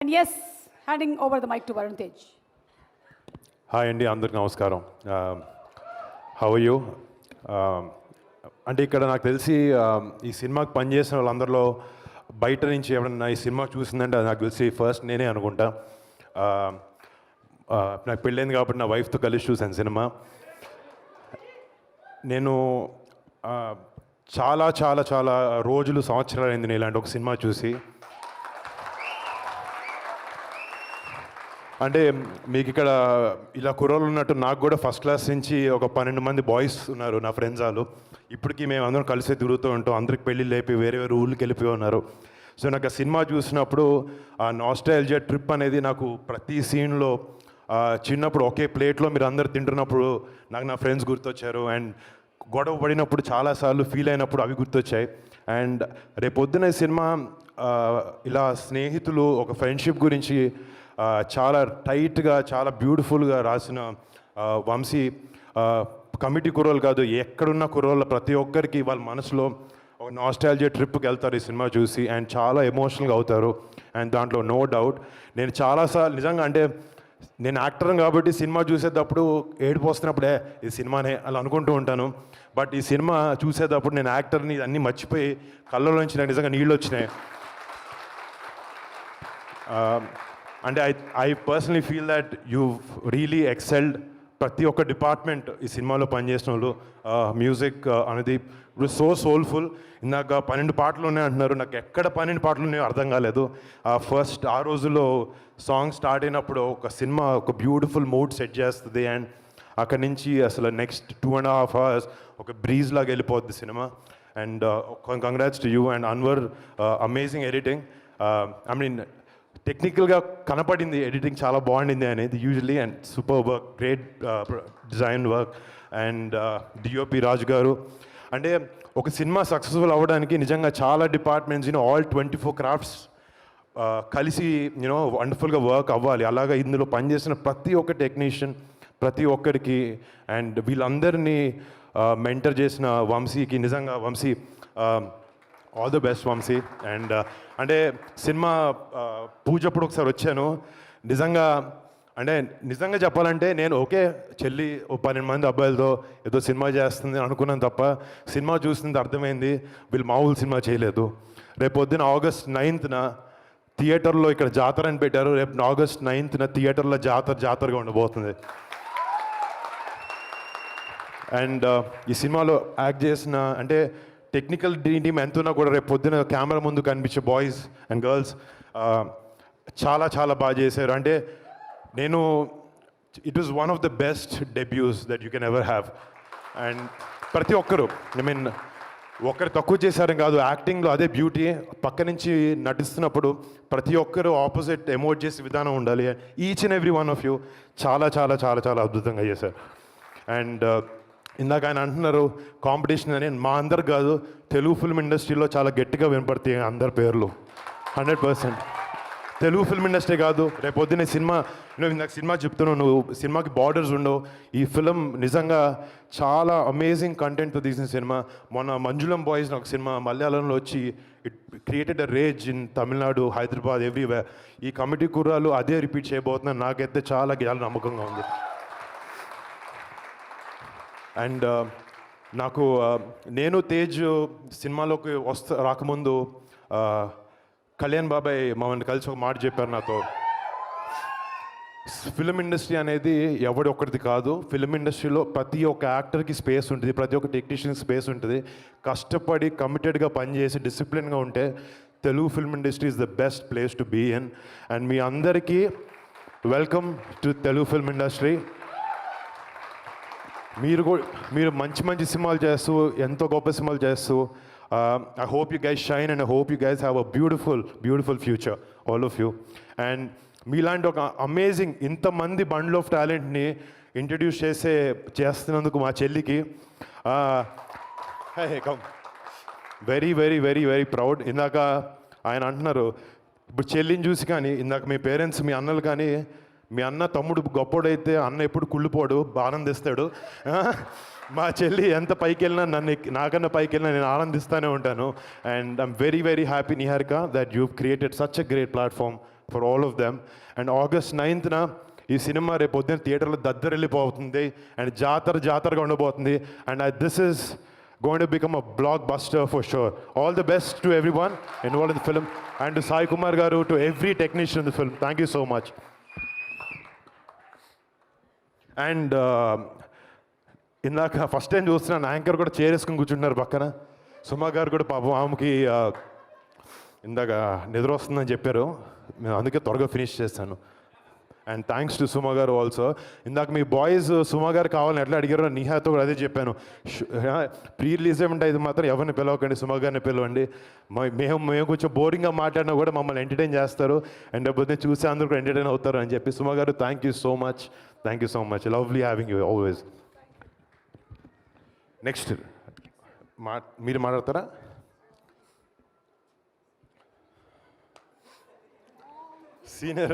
And yes, handing over the mic to Varun Tej. Hi అండి, అందరికి నమస్కారం. How are you? అంటే ఇక్కడ నాకు తెలిసి ఈ సినిమాకి పనిచేసిన వాళ్ళందరిలో బయట నుంచి ఎవరన్నా ఈ సినిమా చూసిందంటే అది నాకు తెలిసి ఫస్ట్ నేనే అనుకుంటా. నాకు పెళ్ళైంది కాబట్టి నా వైఫ్తో కలిసి చూశాను సినిమా. నేను చాలా చాలా చాలా రోజులు, సంవత్సరాలు అయింది నేను ఇలాంటి ఒక సినిమా చూసి. అంటే మీకు ఇక్కడ ఇలా కుర్రోళ్ళు ఉన్నట్టు నాకు కూడా ఫస్ట్ క్లాస్ నుంచి ఒక 12 మంది బాయ్స్ ఉన్నారు నా ఫ్రెండ్స్ వాళ్ళు. ఇప్పటికీ మేము అందరం కలిసి తిరుగుతూ ఉంటాం. అందరికి పెళ్ళి లేపి వేరే వేరే ఊళ్ళకి వెళ్ళిపోయి ఉన్నారు. సో నాకు ఆ సినిమా చూసినప్పుడు ఆ నాస్టాల్జియా ట్రిప్ అనేది నాకు ప్రతి సీన్లో చిన్నప్పుడు ఒకే ప్లేట్లో మీరు అందరు తింటున్నప్పుడు నాకు నా ఫ్రెండ్స్ గుర్తొచ్చారు. అండ్ గొడవ పడినప్పుడు చాలాసార్లు ఫీల్ అయినప్పుడు అవి గుర్తొచ్చాయి. అండ్ రేపొద్దున సినిమా ఇలా స్నేహితులు ఒక ఫ్రెండ్షిప్ గురించి చాలా టైట్గా, చాలా బ్యూటిఫుల్గా రాసిన వంశీ కమిటీ కుర్రోళ్ళు కాదు, ఎక్కడున్న కుర్రోళ్ళ ప్రతి ఒక్కరికి వాళ్ళ మనసులో ఒక నాస్టాల్జియా ట్రిప్కి వెళ్తారు ఈ సినిమా చూసి. అండ్ చాలా ఎమోషనల్గా అవుతారు. అండ్ దాంట్లో నో డౌట్ నేను చాలాసార్లు నిజంగా, అంటే నేను యాక్టర్ని కాబట్టి సినిమా చూసేటప్పుడు ఏడుపు వస్తున్నప్పుడే ఈ సినిమానే అలా అనుకుంటూ ఉంటాను. బట్ ఈ సినిమా చూసేటప్పుడు నేను యాక్టర్ని అన్నీ మర్చిపోయి కళ్ళలోంచి నాకు నిజంగా నీళ్ళు వచ్చినాయి. అంటే I personally feel that you really excelled. ప్రతి ఒక్క డిపార్ట్మెంట్ ఈ సినిమాలో పనిచేసిన వాళ్ళు, మ్యూజిక్ అనేది ఇప్పుడు సో సోల్ఫుల్. ఇందాక 12 పాటలు ఉన్నాయి అంటున్నారు, నాకు ఎక్కడ 12 పాటలు ఉన్నాయో అర్థం కాలేదు. ఫస్ట్ ఆ రోజుల్లో సాంగ్ స్టార్ట్ అయినప్పుడు ఒక సినిమా ఒక బ్యూటిఫుల్ మూడ్ సెట్ చేస్తుంది. అండ్ అక్కడి నుంచి అసలు నెక్స్ట్ 2.5 hours ఒక బ్రీజ్ లాగా వెళ్ళిపోద్ది సినిమా. And congrats to you and Anwar, amazing editing. I mean టెక్నికల్గా కనపడింది ఎడిటింగ్ చాలా బాగుండింది అనేది usually. And super work, great design work. And DOP Raju గారు, అంటే ఒక సినిమా సక్సెస్ఫుల్ అవ్వడానికి నిజంగా చాలా డిపార్ట్మెంట్స్, ఆల్ 24 క్రాఫ్ట్స్ కలిసి వండర్ఫుల్గా వర్క్ అవ్వాలి. అలాగా ఇందులో పనిచేసిన ప్రతి ఒక్క టెక్నీషియన్, ప్రతి ఒక్కరికి, అండ్ వీళ్ళందరినీ మెంటర్ చేసిన వంశీకి నిజంగా Vamshi, all the best Vamshi. And అంటే సినిమా పూజప్పుడు ఒకసారి వచ్చాను. నిజంగా చెప్పాలంటే నేను ఓకే చెల్లి 12 మంది అబ్బాయిలతో ఏదో సినిమా చేస్తుంది అనుకున్నాను తప్ప, సినిమా చూస్తుంది అర్థమైంది వీళ్ళు మామూలు సినిమా చేయలేదు. రేపు పొద్దున August 9th థియేటర్లో ఇక్కడ జాతర అని పెట్టారు. రేపు August 9th థియేటర్లో జాతరగా ఉండబోతుంది. అండ్ ఈ సినిమాలో యాక్ట్ చేసిన అంటే టెక్నికల్ టీమ్ ఎంతున్నా కూడా రేపు పొద్దున కెమెరా ముందు కనిపించే బాయ్స్ అండ్ గర్ల్స్ చాలా చాలా బాగా చేశారు. అంటే it was one of the best డెబ్యూస్ that you can ever have. And ప్రతి ఒక్కరు, ఐ మీన్ ఒక్కరు తక్కువ చేశారని కాదు, యాక్టింగ్లో అదే బ్యూటీ. పక్క నుంచి నటిస్తున్నప్పుడు ప్రతి ఒక్కరు ఆపోజిట్ ఎమోట్ చేసే విధానం ఉండాలి. Each and every one of you చాలా చాలా చాలా చాలా అద్భుతంగా చేశారు. అండ్ ఇందాక ఆయన అంటున్నారు కాంపిటీషన్ అని, మా అందరు కాదు, తెలుగు ఫిల్మ్ ఇండస్ట్రీలో చాలా గట్టిగా వినపడతాయి అందరి పేర్లు 100%. తెలుగు ఫిల్మ్ ఇండస్ట్రీ కాదు, రేపు పొద్దున్నే సినిమా, ఇందాక సినిమా చెప్తున్నావు, నువ్వు సినిమాకి బార్డర్స్ ఉండవు. ఈ ఫిల్మ్ నిజంగా చాలా అమేజింగ్ కంటెంట్తో తీసిన సినిమా. మొన్న మంజుళం బాయ్స్ ఒక సినిమా మలయాళంలో వచ్చి it created a rage in Tamil Nadu, Hyderabad, everywhere. ఈ కమిటీ కుర్రాలు అదే రిపీట్ చేయబోతున్నాను. నాకైతే చాలా నమ్మకంగా ఉంది. అండ్ నాకు నేను తేజ్ సినిమాలోకి రాకముందు కళ్యాణ్ బాబాయ్ మమ్మల్ని కలిసి ఒక మాట చెప్పారు నాతో. ఫిల్మ్ ఇండస్ట్రీ అనేది ఎవడి ఒక్కడిది కాదు. ఫిల్మ్ ఇండస్ట్రీలో ప్రతి ఒక్క యాక్టర్కి స్పేస్ ఉంటుంది, ప్రతి ఒక్క టెక్నీషియన్కి స్పేస్ ఉంటుంది. కష్టపడి కమిటెడ్గా పనిచేసి డిసిప్లిన్గా ఉంటే Telugu film industry is the best place to be in. And మీ అందరికీ welcome to Telugu film industry. మీరు మంచి సినిమాలు చేస్తూ, ఎంతో గొప్ప సినిమాలు చేస్తూ, I hope you guys shine and I hope you guys have a beautiful future, all of you. And మీలాంటి ఒక అమేజింగ్ ఇంతమంది బండ్ల్ ఆఫ్ టాలెంట్ని ఇంట్రడ్యూస్ చేస్తున్నందుకు మా చెల్లికి very very very very proud. ఇందాక ఆయన అంటున్నారు, ఇప్పుడు చెల్లిని చూసి కానీ, ఇందాక మీ పేరెంట్స్, మీ అన్నలు కానీ, మీ అన్న తమ్ముడు గొప్పోడైతే అన్న ఎప్పుడు కుళ్ళిపోడు, ఆనందిస్తాడు. మా చెల్లి ఎంత పైకి వెళ్ళినా నాకన్నా పైకి వెళ్ళినా నేను ఆనందిస్తూనే ఉంటాను. And I'm very very happy Niharika that you created such a great platform for all of them. And August 9th ఈ సినిమా రేపు పొద్దున్న థియేటర్లో దద్దరిల్లిపోతుంది అండ్ జాతరగా ఉండబోతుంది. And this is going to become a blockbuster for sure. All the best to everyone involved in the film and to Sai Kumar garu, to every technician in the film. Thank you so much. And ఇందాక first time చూస్తున్నాను anchor కూడా చేరేసుకుని కూర్చుంటున్నారు పక్కన. సుమా గారు కూడా పాపం ఆమెకి ఇందాక నిద్ర వస్తుందని చెప్పారు, మేము అందుకే త్వరగా ఫినిష్ చేస్తాను. అండ్ థ్యాంక్స్ టు సుమా గారు ఆల్సో. ఇందాక మీ బాయ్స్ సుమా గారు కావాలని ఎట్లా అడిగారో నిహాతో కూడా అదే చెప్పాను. ప్రీ రిలీజ్ ఏమంటే ఇది మాత్రం ఎవరిని పిలవకండి, సుమా గారిని పిలవండి. మేము కొంచెం బోరింగ్గా మాట్లాడినా కూడా మమ్మల్ని ఎంటర్టైన్ చేస్తారు అండ్ లేకపోతే చూసి అందరూ కూడా ఎంటర్టైన్ అవుతారు అని చెప్పి. సుమా గారు thank you so much, lovely having you always. Next మీరు మాట్లాడతారా? సీనియర్